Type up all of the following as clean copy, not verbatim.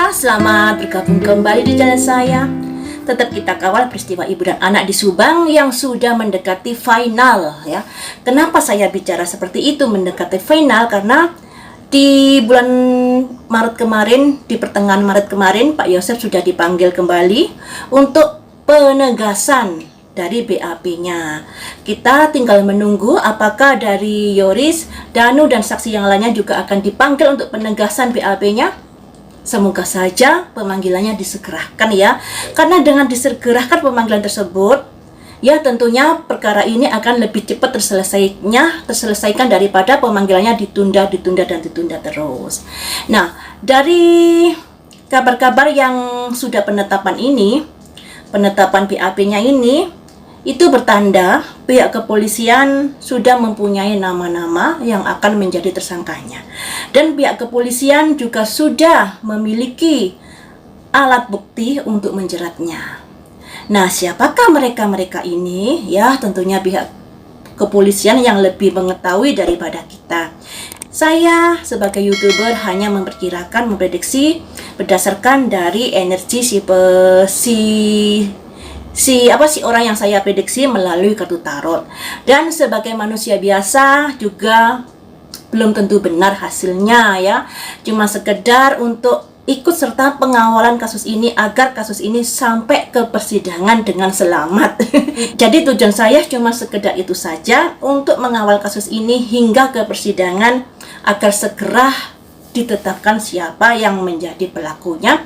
pemirsa, selamat bergabung kembali di channel saya. Tetap kita kawal peristiwa ibu dan anak di Subang yang sudah mendekati final ya. Kenapa saya bicara seperti itu, mendekati final? Karena di bulan Maret kemarin, di pertengahan Maret kemarin, Pak Yosef sudah dipanggil kembali untuk penegasan dari BAP-nya. Kita tinggal menunggu apakah dari Yoris, Danu, dan saksi yang lainnya juga akan dipanggil untuk penegasan BAP-nya. Semoga saja pemanggilannya disegerakan ya. Karena dengan disegerakan pemanggilan tersebut, ya tentunya perkara ini akan lebih cepat terselesaikan daripada pemanggilannya ditunda terus. Nah, dari kabar-kabar yang sudah penetapan BAP-nya ini, itu bertanda pihak kepolisian sudah mempunyai nama-nama yang akan menjadi tersangkanya. Dan pihak kepolisian juga sudah memiliki alat bukti untuk menjeratnya. Nah, siapakah mereka ini? Ya, tentunya pihak kepolisian yang lebih mengetahui daripada kita. Saya sebagai YouTuber hanya memprediksi berdasarkan dari energi si orang yang saya prediksi melalui kartu tarot. Dan sebagai manusia biasa juga belum tentu benar hasilnya ya. Cuma sekedar untuk ikut serta pengawalan kasus ini agar kasus ini sampai ke persidangan dengan selamat. Jadi tujuan saya cuma sekedar itu saja, untuk mengawal kasus ini hingga ke persidangan agar segera ditetapkan siapa yang menjadi pelakunya.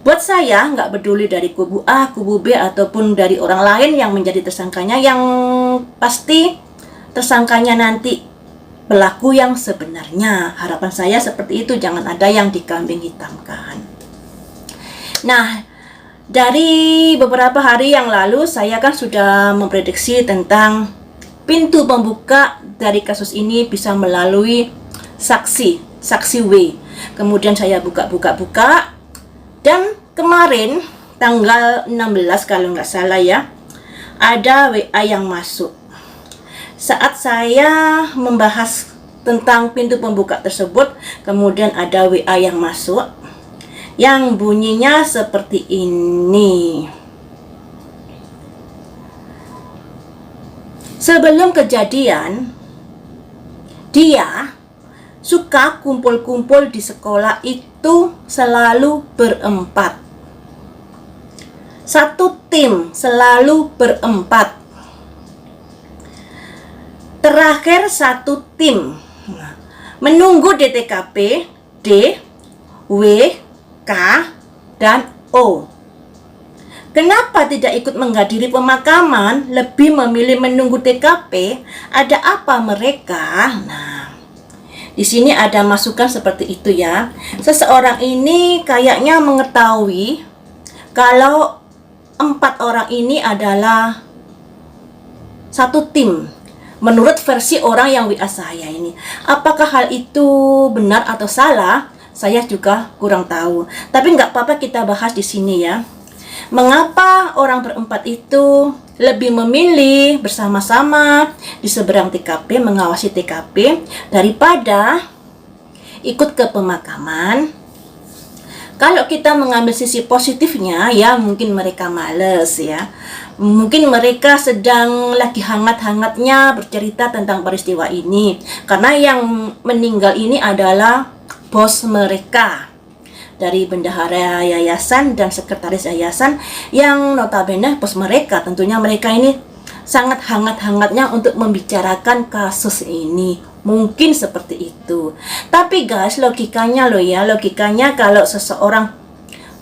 Buat saya nggak peduli dari kubu A, kubu B, ataupun dari orang lain yang menjadi tersangkanya, yang pasti tersangkanya nanti pelaku yang sebenarnya. Harapan saya seperti itu, jangan ada yang dikambing hitamkan. Nah, dari beberapa hari yang lalu saya kan sudah memprediksi tentang pintu pembuka dari kasus ini bisa melalui saksi W. Kemudian saya buka, dan kemarin tanggal 16 kalau nggak salah ya, ada WA yang masuk. Saat saya membahas tentang pintu pembuka tersebut, kemudian ada WA yang masuk yang bunyinya seperti ini. Sebelum kejadian, dia suka kumpul-kumpul di sekolah itu selalu berempat. Satu tim selalu berempat. Terakhir satu tim menunggu di TKP D, W, K, dan O. Kenapa tidak ikut menghadiri pemakaman, lebih memilih menunggu TKP? Ada apa mereka? Nah, di sini ada masukan seperti itu ya. Seseorang ini kayaknya mengetahui kalau 4 orang ini adalah satu tim. Menurut versi orang yang WA saya ini. Apakah hal itu benar atau salah? Saya juga kurang tahu. Tapi nggak apa-apa, kita bahas di sini ya. Mengapa orang berempat itu lebih memilih bersama-sama di seberang TKP, mengawasi TKP, daripada ikut ke pemakaman? Kalau kita mengambil sisi positifnya ya, mungkin mereka males ya. Mungkin mereka sedang lagi hangat-hangatnya bercerita tentang peristiwa ini. Karena yang meninggal ini adalah bos mereka, dari bendahara yayasan dan sekretaris yayasan, yang notabene bos mereka. Tentunya mereka ini sangat hangat-hangatnya untuk membicarakan kasus ini. Mungkin seperti itu. Tapi guys, logikanya kalau seseorang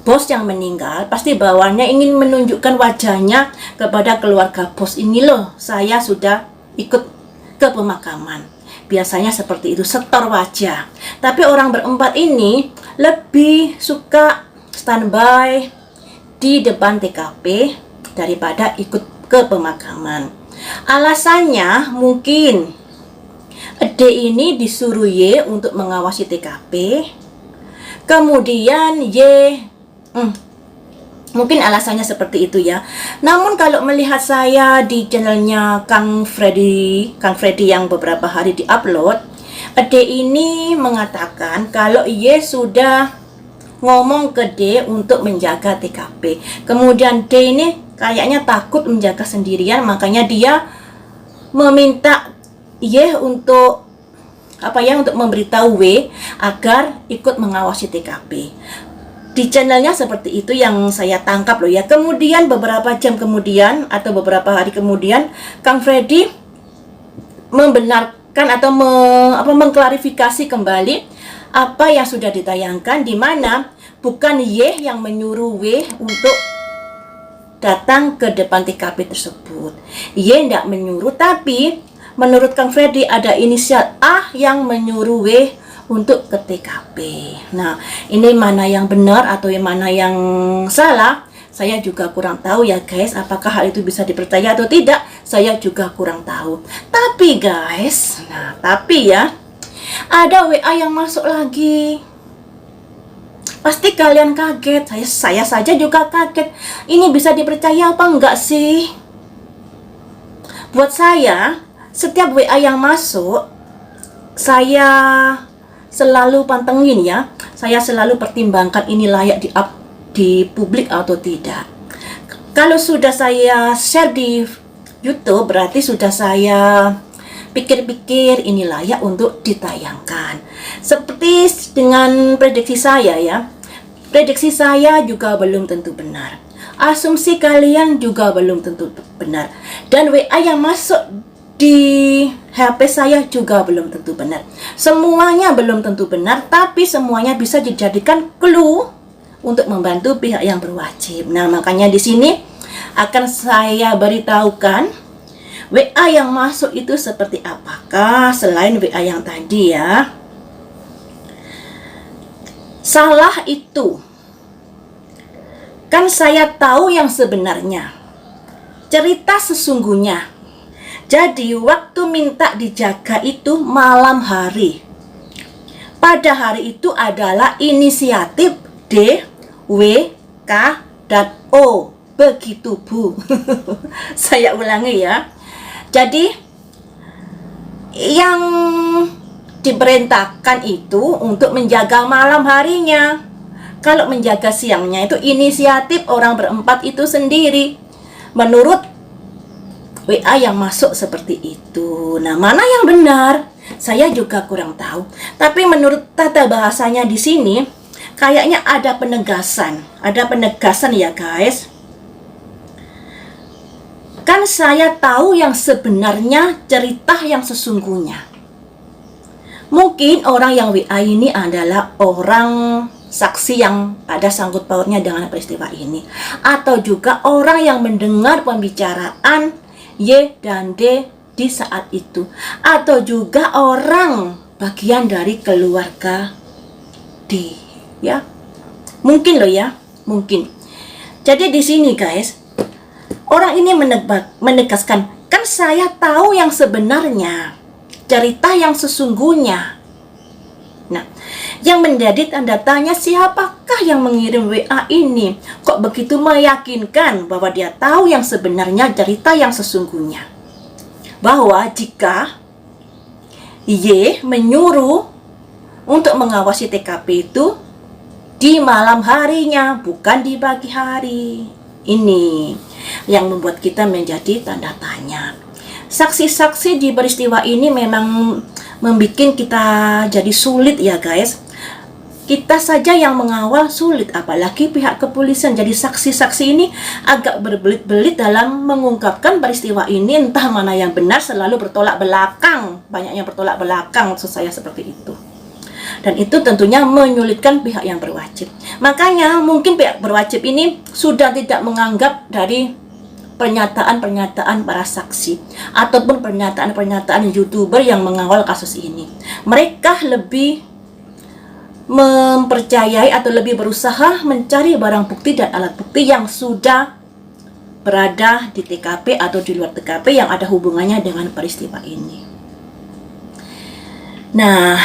bos yang meninggal, pasti bawaannya ingin menunjukkan wajahnya kepada keluarga bos ini loh, saya sudah ikut ke pemakaman. Biasanya seperti itu, setor wajah. Tapi orang berempat ini lebih suka standby di depan TKP daripada ikut ke pemakaman. Alasannya mungkin D ini disuruh Y untuk mengawasi TKP, kemudian Y mungkin alasannya seperti itu ya. Namun kalau melihat saya di channelnya Kang Freddy yang beberapa hari diupload, D ini mengatakan kalau Y sudah ngomong ke D untuk menjaga TKP. Kemudian D ini kayaknya takut menjaga sendirian, makanya dia meminta Y untuk untuk memberitahu W agar ikut mengawasi TKP. Di channelnya seperti itu yang saya tangkap loh ya. Kemudian beberapa jam kemudian atau beberapa hari kemudian, Kang Freddy membenarkan atau mengklarifikasi kembali apa yang sudah ditayangkan, di mana bukan Y yang menyuruh W untuk datang ke depan TKP tersebut. Y tidak menyuruh, tapi menurut Kang Freddy ada inisial A yang menyuruh W untuk ke TKP. Nah, ini mana yang benar atau yang mana yang salah, saya juga kurang tahu ya guys. Apakah hal itu bisa dipercaya atau tidak, saya juga kurang tahu. Tapi guys, tapi ya, ada WA yang masuk lagi. Pasti kalian kaget, saya saja juga kaget. Ini bisa dipercaya apa enggak sih? Buat saya, setiap WA yang masuk, saya selalu pantengin ya. Saya selalu pertimbangkan ini layak di-up di publik atau tidak. Kalau sudah saya share di YouTube, berarti sudah saya pikir-pikir ini layak untuk ditayangkan. Seperti dengan prediksi saya ya. Prediksi saya juga belum tentu benar. Asumsi kalian juga belum tentu benar. Dan WA yang masuk di HP saya juga belum tentu benar. Semuanya belum tentu benar, tapi semuanya bisa dijadikan clue untuk membantu pihak yang berwajib. Nah, makanya di sini akan saya beritahukan WA yang masuk itu seperti apakah selain WA yang tadi ya. Salah itu kan saya tahu yang sebenarnya, cerita sesungguhnya. Jadi waktu minta dijaga itu malam hari. Pada hari itu adalah inisiatif D, W, K, dan O. Begitu Bu. Saya ulangi ya. Jadi yang diperintahkan itu untuk menjaga malam harinya. Kalau menjaga siangnya itu inisiatif orang berempat itu sendiri. Menurut WA yang masuk seperti itu. Nah, mana yang benar? Saya juga kurang tahu. Tapi menurut tata bahasanya di sini, kayaknya ada penegasan. Ada penegasan ya guys. Kan saya tahu yang sebenarnya, cerita yang sesungguhnya. Mungkin orang yang WA ini adalah orang saksi yang ada sangkut pautnya dengan peristiwa ini. Atau juga orang yang mendengar pembicaraan Y dan D di saat itu, atau juga orang bagian dari keluarga D ya. Mungkin loh ya, mungkin. Jadi di sini guys, orang ini menegaskan, kan saya tahu yang sebenarnya, cerita yang sesungguhnya. Nah, yang menjadi tanda tanya, siapakah yang mengirim WA ini? Kok begitu meyakinkan bahwa dia tahu yang sebenarnya, cerita yang sesungguhnya? Bahwa jika Y menyuruh untuk mengawasi TKP itu di malam harinya, bukan di pagi hari. Ini yang membuat kita menjadi tanda tanya. Saksi-saksi di peristiwa ini memang membuat kita jadi sulit ya guys. Kita saja yang mengawal sulit, apalagi pihak kepolisian. Jadi saksi-saksi ini agak berbelit-belit dalam mengungkapkan peristiwa ini. Entah mana yang benar, selalu bertolak belakang. Banyak yang bertolak belakang, maksud saya seperti itu. Dan itu tentunya menyulitkan pihak yang berwajib. Makanya mungkin pihak berwajib ini sudah tidak menganggap dari pernyataan-pernyataan para saksi ataupun pernyataan-pernyataan YouTuber yang mengawal kasus ini. Mereka lebih mempercayai atau lebih berusaha mencari barang bukti dan alat bukti yang sudah berada di TKP atau di luar TKP yang ada hubungannya dengan peristiwa ini. Nah,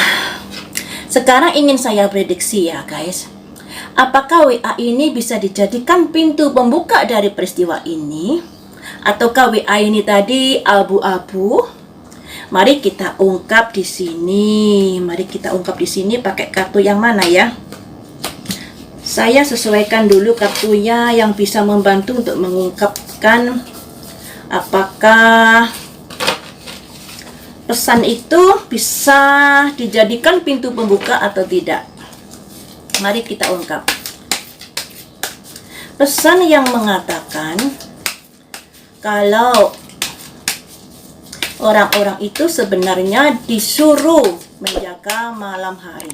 sekarang ingin saya prediksi ya guys. Apakah WA ini bisa dijadikan pintu pembuka dari peristiwa ini? Ataukah WA ini tadi abu-abu? Mari kita ungkap di sini. Mari kita ungkap di sini pakai kartu yang mana ya? Saya sesuaikan dulu kartunya yang bisa membantu untuk mengungkapkan apakah pesan itu bisa dijadikan pintu pembuka atau tidak. Mari kita ungkap. Pesan yang mengatakan kalau orang-orang itu sebenarnya disuruh menjaga malam hari,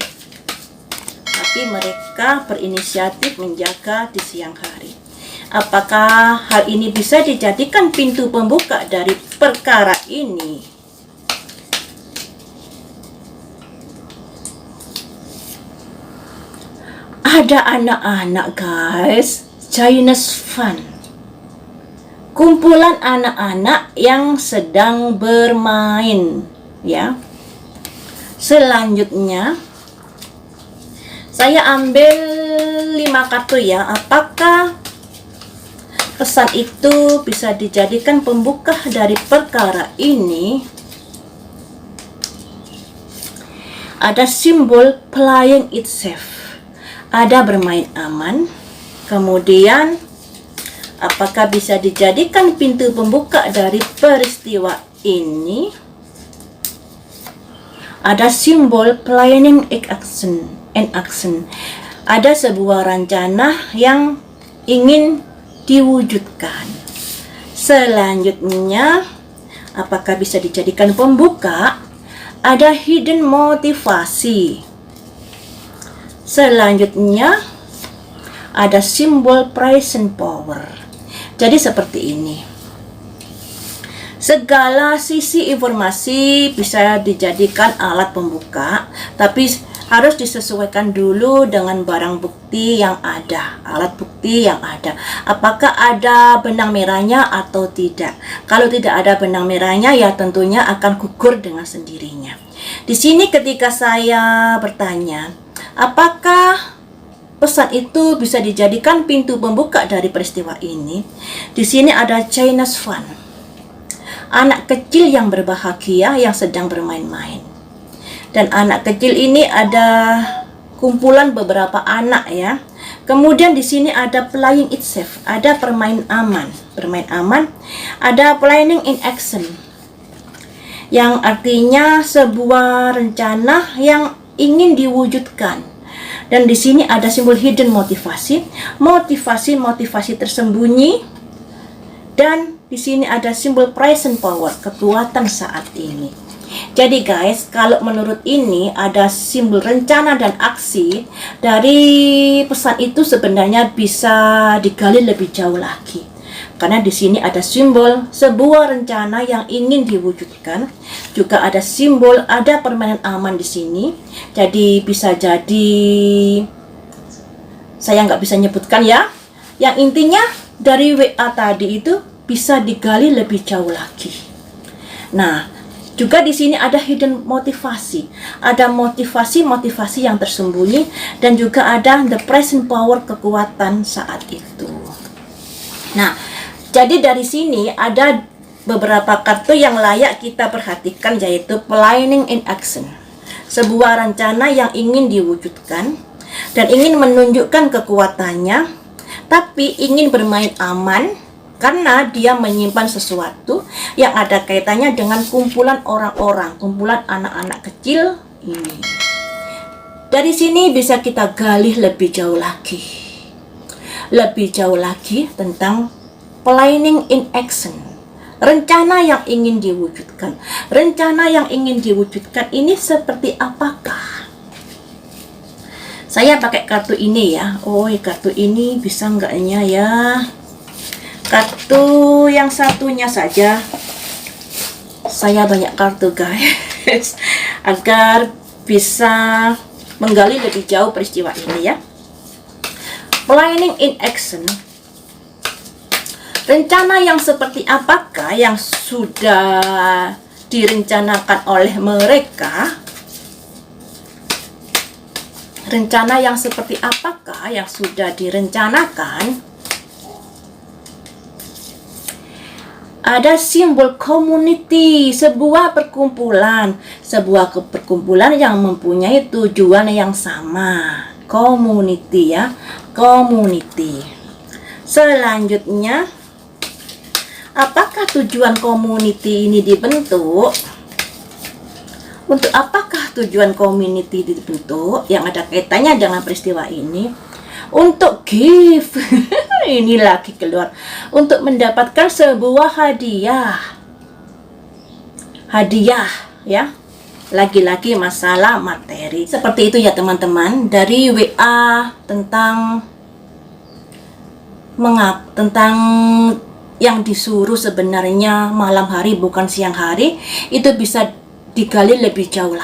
tapi mereka berinisiatif menjaga di siang hari. Apakah hal ini bisa dijadikan pintu pembuka dari perkara ini? Ada anak-anak, guys, Chinese fun. Kumpulan anak-anak yang sedang bermain, ya. Selanjutnya saya ambil 5 kartu ya. Apakah pesan itu bisa dijadikan pembuka dari perkara ini? Ada simbol playing it safe. Ada bermain aman. Kemudian apakah bisa dijadikan pintu pembuka dari peristiwa ini? Ada simbol planning and action. Ada sebuah rencana yang ingin diwujudkan. Selanjutnya, apakah bisa dijadikan pembuka? Ada hidden motivasi. Selanjutnya, ada simbol present power. Jadi seperti ini. Segala sisi informasi bisa dijadikan alat pembuka, tapi harus disesuaikan dulu dengan barang bukti yang ada, alat bukti yang ada. Apakah ada benang merahnya atau tidak? Kalau tidak ada benang merahnya, ya tentunya akan gugur dengan sendirinya. Di sini ketika saya bertanya, apakah pesan itu bisa dijadikan pintu pembuka dari peristiwa ini? Di sini ada Chinese fun. Anak kecil yang berbahagia yang sedang bermain-main. Dan anak kecil ini ada kumpulan beberapa anak ya. Kemudian di sini ada playing it safe, ada bermain aman. Bermain aman, ada planning in action. Yang artinya sebuah rencana yang ingin diwujudkan. Dan di sini ada simbol hidden motivasi, motivasi tersembunyi, dan di sini ada simbol present power, kekuatan saat ini. Jadi guys, kalau menurut ini ada simbol rencana dan aksi dari pesan itu sebenarnya bisa digali lebih jauh lagi. Karena di sini ada simbol sebuah rencana yang ingin diwujudkan, juga ada simbol ada permainan aman di sini. Jadi bisa jadi saya nggak bisa nyebutkan ya. Yang intinya dari WA tadi itu bisa digali lebih jauh lagi. Nah, juga di sini ada hidden motivasi, ada motivasi yang tersembunyi, dan juga ada the present power, kekuatan saat itu. Nah, jadi dari sini ada beberapa kartu yang layak kita perhatikan, yaitu planning in action, sebuah rencana yang ingin diwujudkan dan ingin menunjukkan kekuatannya, tapi ingin bermain aman karena dia menyimpan sesuatu yang ada kaitannya dengan kumpulan orang-orang, kumpulan anak-anak kecil ini. Dari sini bisa kita gali lebih jauh lagi tentang planning in action, rencana yang ingin diwujudkan. Rencana yang ingin diwujudkan ini seperti apakah? Saya pakai kartu ini ya. Oh, kartu ini bisa enggaknya ya? Kartu yang satunya saja. Saya banyak kartu guys, agar bisa menggali lebih jauh peristiwa ini ya. Planning in action. Rencana yang seperti apakah yang sudah direncanakan oleh mereka? Rencana yang seperti apakah yang sudah direncanakan? Ada simbol community, sebuah perkumpulan yang mempunyai tujuan yang sama. community ya, community. Selanjutnya, apakah tujuan community ini dibentuk? Untuk apakah tujuan community dibentuk yang ada kaitannya dengan peristiwa ini? Untuk give. Ini lagi keluar. Untuk mendapatkan sebuah hadiah. Hadiah ya. Lagi-lagi masalah materi. Seperti itu ya teman-teman. Dari WA tentang tentang yang disuruh sebenarnya malam hari bukan siang hari, itu bisa digali lebih jauh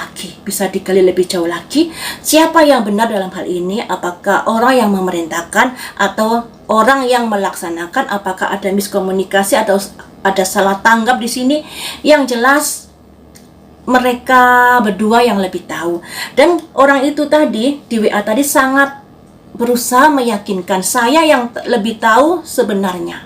lagi, siapa yang benar dalam hal ini, apakah orang yang memerintahkan atau orang yang melaksanakan, apakah ada miskomunikasi atau ada salah tanggap di sini. Yang jelas mereka berdua yang lebih tahu, dan orang itu tadi di WA tadi sangat berusaha meyakinkan saya yang lebih tahu sebenarnya,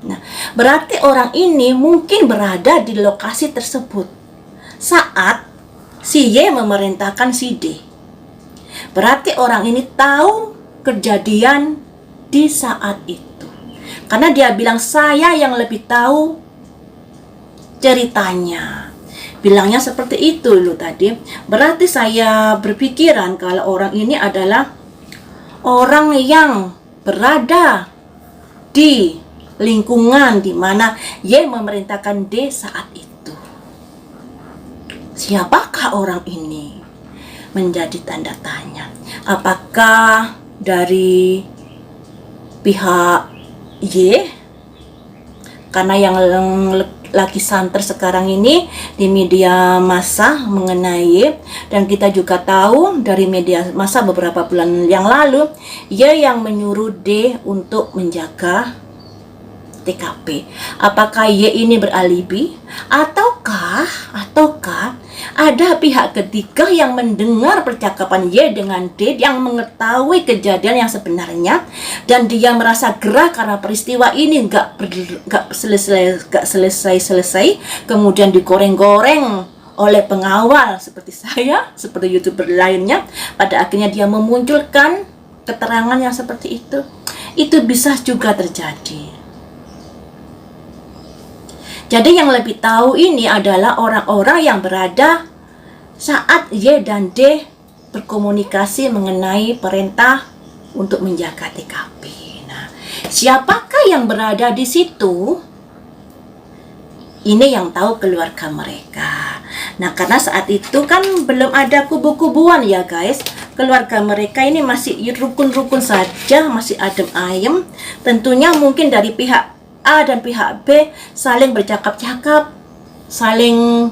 Nah, berarti orang ini mungkin berada di lokasi tersebut saat si Y memerintahkan si D. Berarti orang ini tahu kejadian di saat itu. Karena dia bilang saya yang lebih tahu ceritanya. Bilangnya seperti itu loh tadi. Berarti saya berpikiran kalau orang ini adalah orang yang berada di lingkungan di mana Y memerintahkan D saat itu. Siapakah orang ini? Menjadi tanda tanya. Apakah dari pihak Y? Karena yang lagi santer sekarang ini di media massa mengenai, dan kita juga tahu dari media massa beberapa bulan yang lalu, Y yang menyuruh D untuk menjaga TKP. Apakah Y ini beralibi ataukah ada pihak ketiga yang mendengar percakapan Y dengan D, yang mengetahui kejadian yang sebenarnya, dan dia merasa gerah karena peristiwa ini nggak selesai, kemudian digoreng-goreng oleh pengawal seperti saya, seperti YouTuber lainnya. Pada akhirnya dia memunculkan keterangan yang seperti itu. Itu bisa juga terjadi. Jadi yang lebih tahu ini adalah orang-orang yang berada saat Y dan D berkomunikasi mengenai perintah untuk menjaga TKP. Nah, siapakah yang berada di situ? Ini yang tahu keluarga mereka. Nah, karena saat itu kan belum ada kubu-kubuan ya guys. Keluarga mereka ini masih rukun-rukun saja, masih adem ayem. Tentunya mungkin dari pihak A dan pihak B saling bercakap-cakap, saling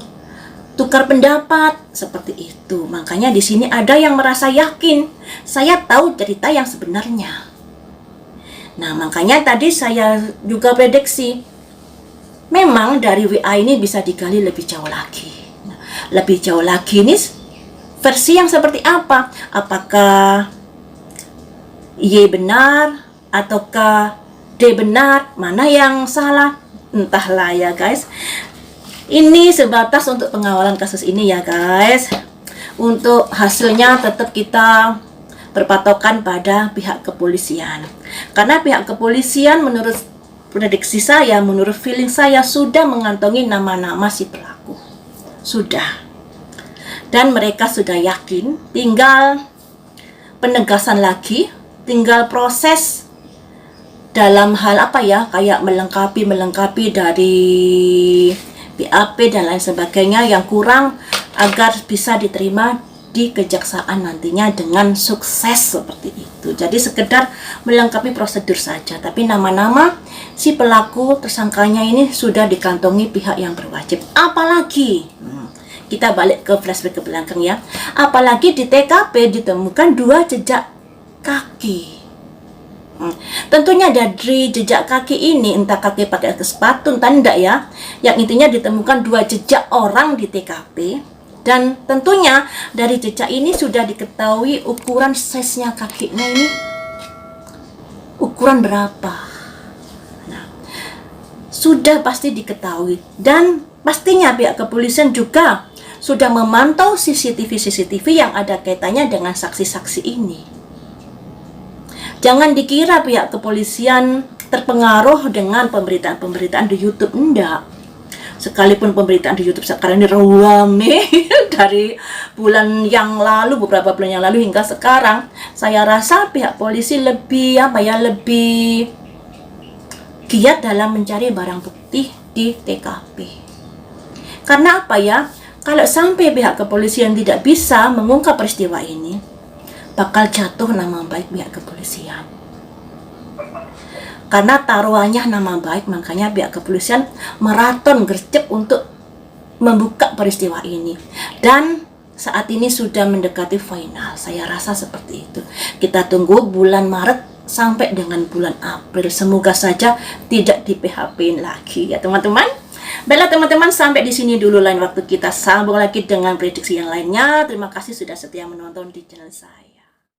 tukar pendapat seperti itu. Makanya di sini ada yang merasa yakin, saya tahu cerita yang sebenarnya. Nah, makanya tadi saya juga prediksi, memang dari WA ini bisa digali lebih jauh lagi. Nah, lebih jauh lagi ini versi yang seperti apa? Apakah Y benar ataukah D benar? Mana yang salah? Entahlah ya guys. Ini sebatas untuk pengawalan kasus ini ya guys. Untuk hasilnya tetap kita berpatokan pada pihak kepolisian. Karena pihak kepolisian menurut prediksi saya, menurut feeling saya sudah mengantongi nama-nama si pelaku. Sudah. Dan mereka sudah yakin, tinggal penegasan lagi, tinggal proses dalam hal apa ya, kayak melengkapi dari BAP dan lain sebagainya yang kurang agar bisa diterima di kejaksaan nantinya dengan sukses seperti itu. Jadi sekedar melengkapi prosedur saja, tapi nama-nama si pelaku tersangkanya ini sudah dikantongi pihak yang berwajib. Apalagi kita balik ke flashback ke belakang ya, apalagi di TKP ditemukan 2 jejak kaki. Tentunya dari jejak kaki ini, entah kaki pakai sepatu entah enggak ya, yang intinya ditemukan 2 jejak orang di TKP. Dan tentunya dari jejak ini sudah diketahui ukuran size-nya kakinya ini ukuran berapa. Nah, sudah pasti diketahui, dan pastinya pihak kepolisian juga sudah memantau CCTV yang ada kaitannya dengan saksi-saksi ini. Jangan dikira pihak kepolisian terpengaruh dengan pemberitaan-pemberitaan di YouTube. Enggak. Sekalipun pemberitaan di YouTube sekarang ini rame dari bulan yang lalu, beberapa bulan yang lalu hingga sekarang, saya rasa pihak polisi lebih giat dalam mencari barang bukti di TKP. Karena apa ya? Kalau sampai pihak kepolisian tidak bisa mengungkap peristiwa ini, bakal jatuh nama baik pihak kepolisian. Karena taruhannya nama baik, makanya pihak kepolisian maraton gercep untuk membuka peristiwa ini. Dan saat ini sudah mendekati final. Saya rasa seperti itu. Kita tunggu bulan Maret sampai dengan bulan April. Semoga saja tidak di PHP lagi ya teman-teman. Baiklah teman-teman, sampai di sini dulu, lain waktu kita sambung lagi dengan prediksi yang lainnya. Terima kasih sudah setia menonton di channel saya.